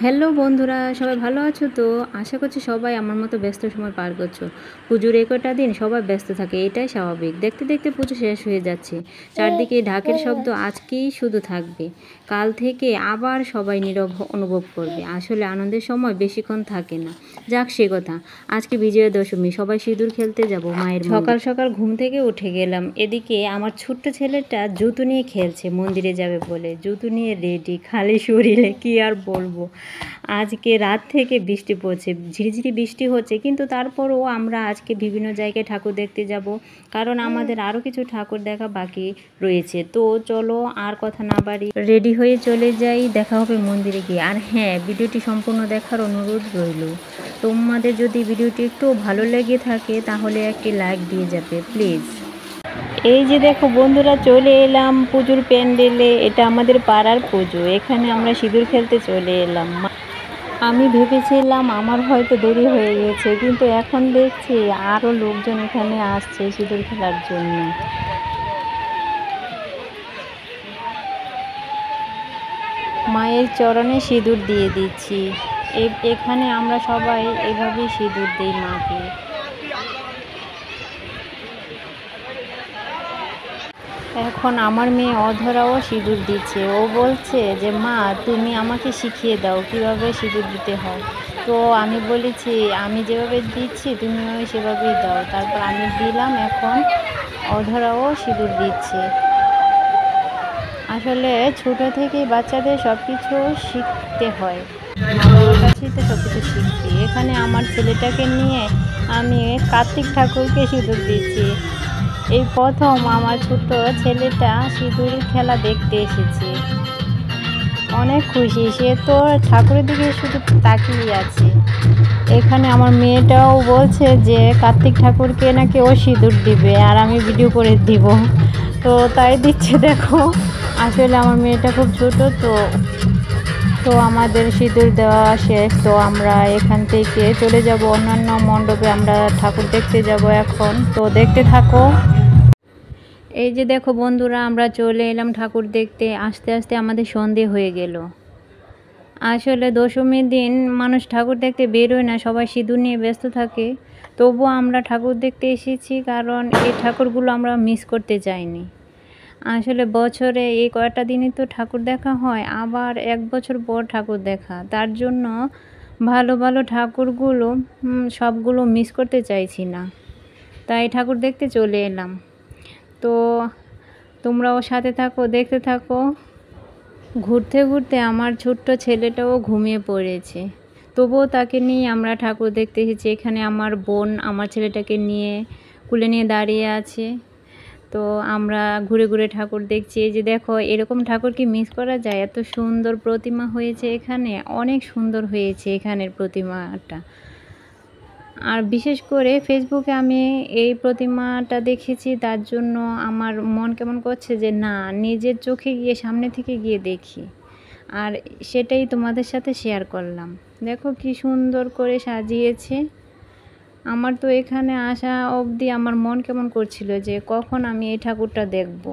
Hello বন্ধুরা, সবাই ভালো আছো তো? আশা করছি সবাই আমার মতো ব্যস্ত সময় পার করছো। পুজোর এই কটা দিন সবাই ব্যস্ত থাকে, এটাই স্বাভাবিক। দেখতে দেখতে পুজো শেষ হয়ে যাচ্ছে, চারদিকে ঢাকের শব্দ আজকেই শুধু থাকবে, কাল থেকে আবার সবাই নীরব অনুভব করবে। আসলে আনন্দের সময় বেশিক্ষণ থাকে না। যাক সে কথা, আজকে বিজয়া দশমী, সবাই সিঁদুর খেলতে যাব মায়ের মন্দিরে। সকাল সকাল ঘুম থেকে উঠে গেলাম। এদিকে আমার ছোট্ট ছেলেটা জুতো নিয়ে খেলছে, মন্দিরে যাবে বলে জুতো নিয়ে রেডি, খালি শরীরে, কি আর বলবো। আজকে রাত থেকে বৃষ্টি পড়ছে, ঝিরিঝিরি বৃষ্টি হচ্ছে, কিন্তু তারপরও আমরা আজকে বিভিন্ন জায়গায় ঠাকুর দেখতে যাব, কারণ আমাদের আরও কিছু ঠাকুর দেখা বাকি রয়েছে। তো চলো আর কথা না বাড়ি, রেডি হয়ে চলে যাই, দেখা হবে মন্দিরে গিয়ে। আর হ্যাঁ, ভিডিওটি সম্পূর্ণ দেখার অনুরোধ রইল। তোমাদের যদি ভিডিওটি একটু ভালো লেগে থাকে তাহলে একটি লাইক দিয়ে যাবে প্লিজ। এই যে দেখো বন্ধুরা, চলে এলাম পুজোর প্যান্ডেলে। এটা আমাদের পাড়ার পুজো, এখানে আমরা সিঁদুর খেলতে চলে এলাম। আমি ভেবেছিলাম আমার হয়তো দেরি হয়ে গেছে, কিন্তু এখন দেখছি আরও লোকজন এখানে আসছে সিঁদুর খেলার জন্য। মায়ের চরণে সিঁদুর দিয়ে দিচ্ছি। এখানে আমরা সবাই এভাবেই সিঁদুর দিই মাকে। এখন আমার মেয়ে অধরাও সিঁদুর দিচ্ছে। ও বলছে যে মা, তুমি আমাকে শিখিয়ে দাও কিভাবে সিঁদুর দিতে হয়। তো আমি বলেছি আমি যেভাবে দিচ্ছি তুমিও সেভাবেই দাও। তারপর আমি দিলাম, এখন অধরাও সিঁদুর দিচ্ছে। আসলে ছোট থেকেই বাচ্চাদের সব কিছু শিখতে হয়, মা বাবার কাছেই তো সব কিছু শিখছি। এখানে আমার ছেলেটাকে নিয়ে আমি কার্তিক ঠাকুরকে সিঁদুর দিচ্ছি। এই প্রথম আমার ছোট্ট ছেলেটা সিঁদুর খেলা দেখতে এসেছে, অনেক খুশি সে, তো ঠাকুরের দিকে শুধু তাকিয়ে আছে। এখানে আমার মেয়েটাও বলছে যে কার্তিক ঠাকুরকে নাকি ও সিঁদুর দিবে আর আমি ভিডিও করে দিব, তো তাই দিচ্ছে দেখো। আসলে আমার মেয়েটা খুব ছোট, তো আমাদের সিঁদুর দেওয়া শেষ। তো আমরা এখান থেকে চলে যাব অন্যান্য মণ্ডপে, আমরা ঠাকুর দেখতে যাব এখন, তো দেখতে থাকো। এই যে দেখো বন্ধুরা, আমরা চলে এলাম ঠাকুর দেখতে। আস্তে আস্তে আমাদের সন্ধে হয়ে গেল। আসলে দশমীর দিন মানুষ ঠাকুর দেখতে বেরোয় না, সবাই সিঁদুর নিয়ে ব্যস্ত থাকে। তবুও আমরা ঠাকুর দেখতে এসেছি, কারণ এই ঠাকুরগুলো আমরা মিস করতে চাইনি। আসলে বছরে এই কয়টা দিনই তো ঠাকুর দেখা হয়, আবার এক বছর পর ঠাকুর দেখা, তার জন্য ভালো ভালো ঠাকুরগুলো সবগুলো মিস করতে চাইছি না, তাই ঠাকুর দেখতে চলে এলাম। তো তোমরাও সাথে থাকো, দেখতে থাকো। ঘুরতে ঘুরতে আমার ছোট্ট ছেলেটাও ঘুমিয়ে পড়েছে, তবুও তাকে নিয়ে আমরা ঠাকুর দেখতে এসেছি। এখানে আমার বোন আমার ছেলেটাকে নিয়ে কুলে নিয়ে দাঁড়িয়ে আছে। তো আমরা ঘুরে ঘুরে ঠাকুর দেখছি। এই যে দেখো, এরকম ঠাকুর কি মিস করা যায়? এত সুন্দর প্রতিমা হয়েছে এখানে, অনেক সুন্দর হয়েছে এখানের প্রতিমাটা। আর বিশেষ করে ফেসবুকে আমি এই প্রতিমাটা দেখেছি, তার জন্য আমার মন কেমন করছে যে না, নিজের চোখে গিয়ে সামনে থেকে গিয়ে দেখি, আর সেটাই তোমাদের সাথে শেয়ার করলাম। দেখো কি সুন্দর করে সাজিয়েছে। আমার তো এখানে আসা অবধি আমার মন কেমন করছিল যে কখন আমি এই ঠাকুরটা দেখব।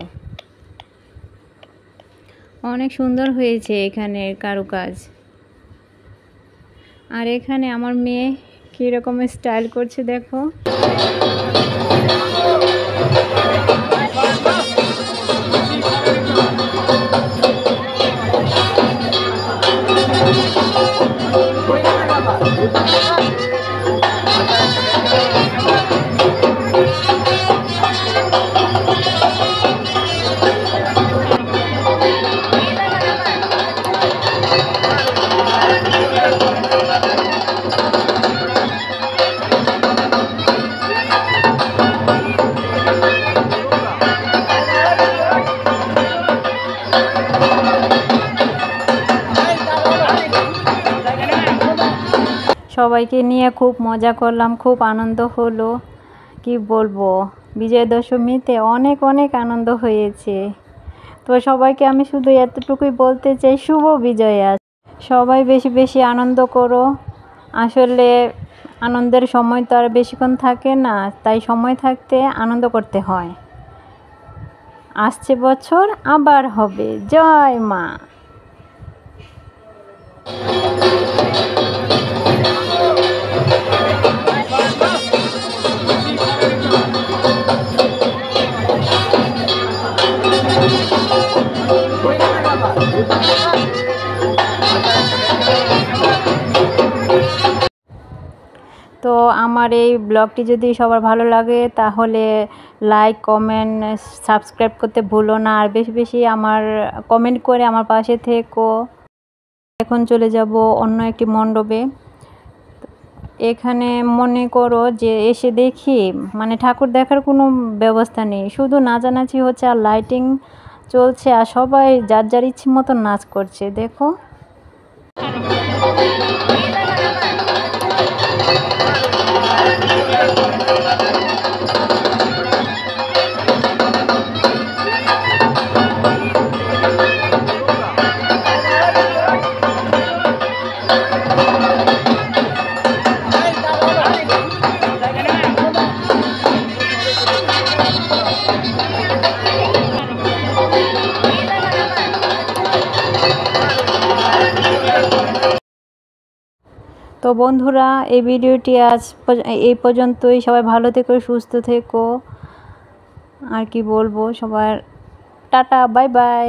অনেক সুন্দর হয়েছে এখানের কারুকাজ। আর এখানে আমার মেয়ে কীরকম স্টাইল করছে দেখো। সবাইকে নিয়ে খুব মজা করলাম, খুব আনন্দ হলো, কি বলবো। বিজয়া দশমীতে অনেক অনেক আনন্দ হয়েছে। তো সবাইকে আমি শুধু এতটুকুই বলতে চাই, শুভ বিজয়া। সবাই বেশি বেশি আনন্দ করো। আসলে আনন্দের সময় তো আর বেশিক্ষণ থাকে না, তাই সময় থাকতে আনন্দ করতে হয়। আসছে বছর আবার হবে। জয় মা। তো আমার এই ব্লগটি যদি সবার ভালো লাগে তাহলে লাইক, কমেন্ট, সাবস্ক্রাইব করতে ভুলো না। আর বেশি বেশি আমার কমেন্ট করে আমার পাশে থেকো। এখন চলে যাব অন্য একটি মণ্ডপে। এখানে মনে করো যে এসে দেখি মানে ঠাকুর দেখার কোনো ব্যবস্থা নেই, শুধু নাচানাচি হচ্ছে আর লাইটিং চলছে আর সবাই যার যার ইচ্ছে মতো নাচ করছে। দেখো তো বন্ধুরা, এই ভিডিওটি এই পর্যন্তই। সবাই ভালো থেকো, সুস্থ থেকো। আর কি বলবো, সবার টাটা, বাই বাই।